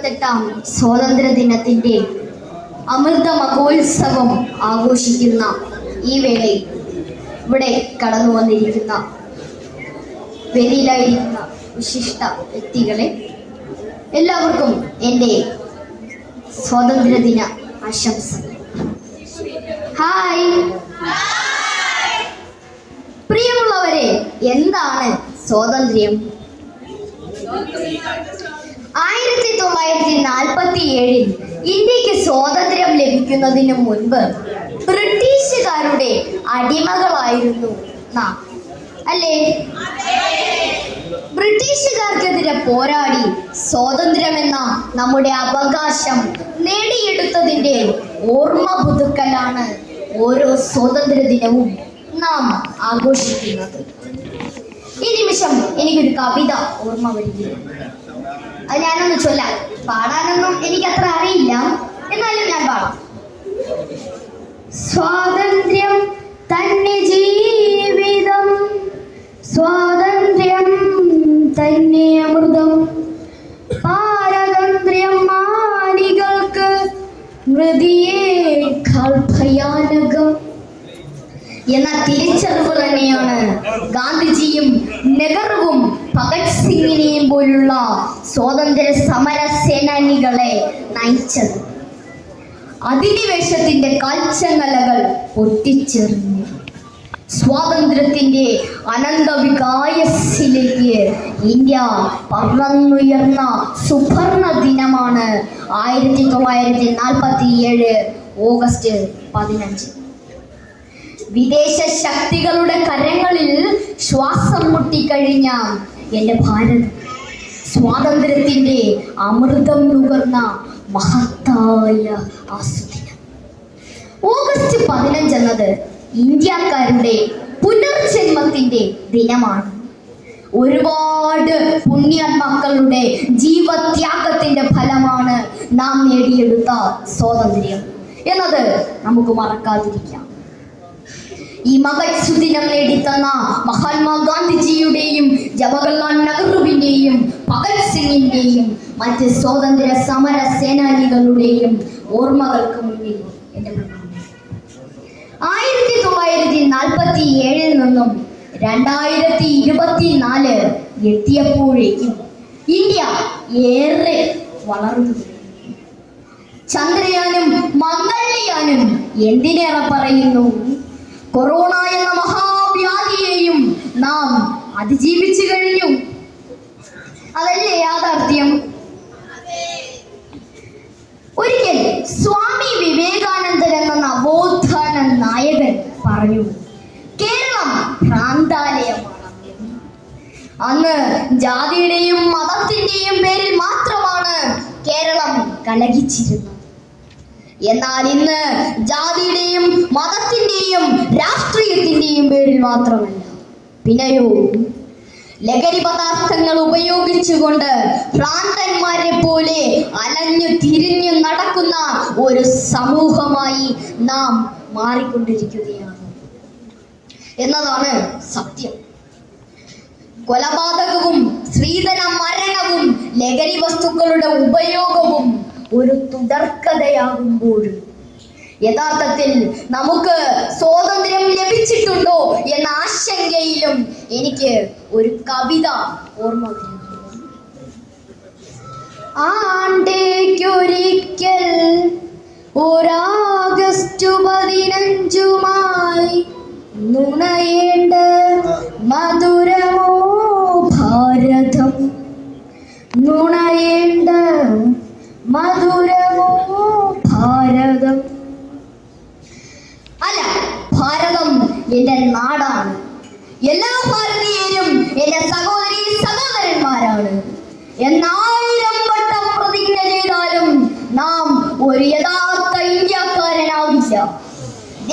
78ാം സ്വാതന്ത്ര്യ ദിനത്തിന്റെ അമൃത മഹോത്സവം ആഘോഷിക്കുന്ന ഈ വേളയിൽ ഇവിടെ കടന്നു വന്നിരിക്കുന്ന വേദിയിലായിരിക്കുന്ന വിശിഷ്ട വ്യക്തികളെ എല്ലാവർക്കും എൻ്റെ സ്വാതന്ത്ര്യദിന ആശംസകൾ. ഹായ് പ്രിയമുള്ളവരെ, എന്താണ് സ്വാതന്ത്ര്യം? 1947 ഇന്ത്യക്ക് സ്വാതന്ത്ര്യം ലഭിക്കുന്നതിന് മുൻപ് ബ്രിട്ടീഷുകാരുടെ അടിമകളായിരുന്നു നാം, അല്ലേ? ബ്രിട്ടീഷുകാർക്കെതിരെ പോരാടി സ്വാതന്ത്ര്യമെന്ന നമ്മുടെ അവകാശം നേടിയെടുത്തതിൻ്റെ ഓർമ്മ പുതുക്കലാണ് ഓരോ സ്വാതന്ത്ര്യ ദിനവും നാം ആഘോഷിക്കുന്നത്. ഈ നിമിഷം എനിക്കൊരു കവിത ഓർമ്മ വരികയാണ്. അത് ഞാനൊന്ന് ചൊല്ലാം. പാടാനൊന്നും എനിക്കത്ര അറിയില്ല, എന്നാലും ഞാൻ പാടാം. സ്വാതന്ത്ര്യം തന്നെ ജീവിതം, സ്വാതന്ത്ര്യം തന്നെ അമൃതം, പാരതന്ത്ര്യം മാനികൾക്ക് മൃതിയേക്കാൾ ഭയാനകം എന്ന തിരിച്ചറിവ് തന്നെയാണ് ഗാന്ധിജിയും നെഹ്റുവും ഭഗത് സിംഗിനെയും പോലുള്ള സ്വാതന്ത്ര്യ സമര സേനാനികളെ നയിച്ചത്. അധിനിവേശത്തിന്റെ കാൽച്ചങ്ങലകൾ പൊട്ടിച്ചെറിഞ്ഞു സ്വാതന്ത്ര്യത്തിന്റെ അനന്തവികായസിലേക്ക് ഇന്ത്യ പറന്നുയർന്ന സുവർണ ദിനമാണ് 1947 ഓഗസ്റ്റ് 15. വിദേശ ശക്തികളുടെ കരങ്ങളിൽ ശ്വാസം മുട്ടിക്കഴിഞ്ഞ എൻ്റെ ഭാരതം സ്വാതന്ത്ര്യത്തിന്റെ അമൃതം നുകർന്ന മഹത്തായ ആസ്വദിനം. ഓഗസ്റ്റ് 15 എന്നത് ഇന്ത്യക്കാരുടെ പുനർജന്മത്തിന്റെ ദിനമാണ്. ഒരുപാട് പുണ്യാത്മാക്കളുടെ ജീവത്യാഗത്തിന്റെ ഫലമാണ് നാം നേടിയെടുത്ത സ്വാതന്ത്ര്യം എന്നത് നമുക്ക് മറക്കാതിരിക്കാം. ഈ മഹത് സുദിനം നേടിത്തന്ന മഹാത്മാഗാന്ധിജിയുടെയും ജവഹർലാൽ നെഹ്റുവിന്റെയും ഭഗത് സിംഗിന്റെയും മറ്റ് സ്വാതന്ത്ര്യ സമര സേനാനികളുടെയും ഓർമ്മകൾക്ക് മുന്നിൽ എൻ്റെ പ്രണാമം. 1947 നിന്നും 2024 എത്തിയപ്പോഴേക്കും ഇന്ത്യ ഏറെ വളർന്നു. ചന്ദ്രയാനും മംഗൾയാനും എന്തിനേറെ പറയുന്നു, കൊറോണ എന്ന മഹാവ്യാധിയെയും നാം അതിജീവിച്ചു കഴിഞ്ഞു. അതല്ലേ യാഥാർത്ഥ്യം? ഒരിക്കൽ സ്വാമി വിവേകാനന്ദൻ എന്ന നവോത്ഥാന നായകൻ പറഞ്ഞു, കേരളം ഭ്രാന്താലയമാണ്. അന്ന് ജാതിയുടെയും മതത്തിന്റെയും പേരിൽ മാത്രമാണ് കേരളം കലഹിച്ചിരുന്നത്. എന്നാൽ ഇന്ന് ജാതിയുടെയും മതത്തിന്റെയും രാഷ്ട്രീയത്തിന്റെയും പേരിൽ മാത്രമല്ല, പിന്നെയോ ലഹരി പദാർത്ഥങ്ങൾ ഉപയോഗിച്ചുകൊണ്ട് ഭ്രാന്തന്മാരെ പോലെ അലഞ്ഞു തിരിഞ്ഞു നടക്കുന്ന ഒരു സമൂഹമായി നാം മാറിക്കൊണ്ടിരിക്കുകയാണ് എന്നതാണ് സത്യം. കൊലപാതകവും സ്ത്രീധന മരണവും ലഹരി വസ്തുക്കളുടെ ഉപയോഗവും ഒരു തുടർക്കഥയാകുമ്പോഴും യഥാർത്ഥത്തിൽ നമുക്ക് സ്വാതന്ത്ര്യം ലഭിച്ചിട്ടുണ്ടോ എന്ന ആശങ്കയിലും എനിക്ക് ഒരു കവിത ഓർമ്മ വരുന്നു. ആണ്ടേക്കൊരിക്കൽ ഓഗസ്റ്റ് 15 നുണയേണ്ട മധുരമോ ഭാരതം, നുണയേണ്ട മധുരമോ ഭാരതം. അല്ല, ഭാരതം എൻ്റെ നാടാണ്. എല്ലാ ഭാരതീയരും എൻ്റെ സഹോദരീ സഹോദരന്മാരാണ്. എന്നായിരം വട്ടം പ്രതിജ്ഞ ചെയ്താലും നാം ഒരു യഥാർത്ഥ ഇന്ത്യക്കാരനാവില്ല.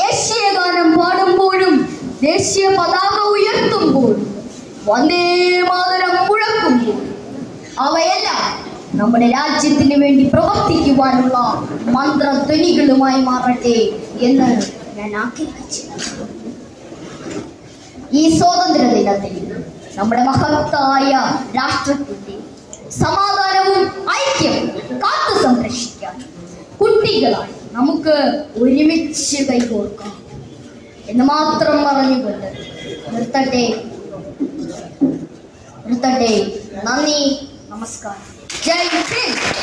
ദേശീയ ഗാനം പാടുമ്പോഴും ദേശീയ പതാക ഉയർത്തുമ്പോഴും വന്ദേ മാതരം മുഴക്കുമ്പോൾ അവയെല്ലാം നമ്മുടെ രാജ്യത്തിന് വേണ്ടി പ്രവർത്തിക്കുവാനുള്ള മന്ത്രധ്വനികളുമായി മാറട്ടെ എന്ന് ഞാൻ ആഗ്രഹിച്ചു. ഈ സ്വാതന്ത്ര്യ ദിനത്തിൽ നമ്മുടെ മഹത്തായ രാഷ്ട്രത്തിന്റെ സമാധാനവും ഐക്യം സൈനികളാണ്. നമുക്ക് ഒരുമിച്ച് കൈകോർക്കാം എന്ന് മാത്രം പറഞ്ഞുകൊണ്ട് നിർത്തട്ടെ. നന്ദി, നമസ്കാരം. ജയ് ഹിന്ദ്.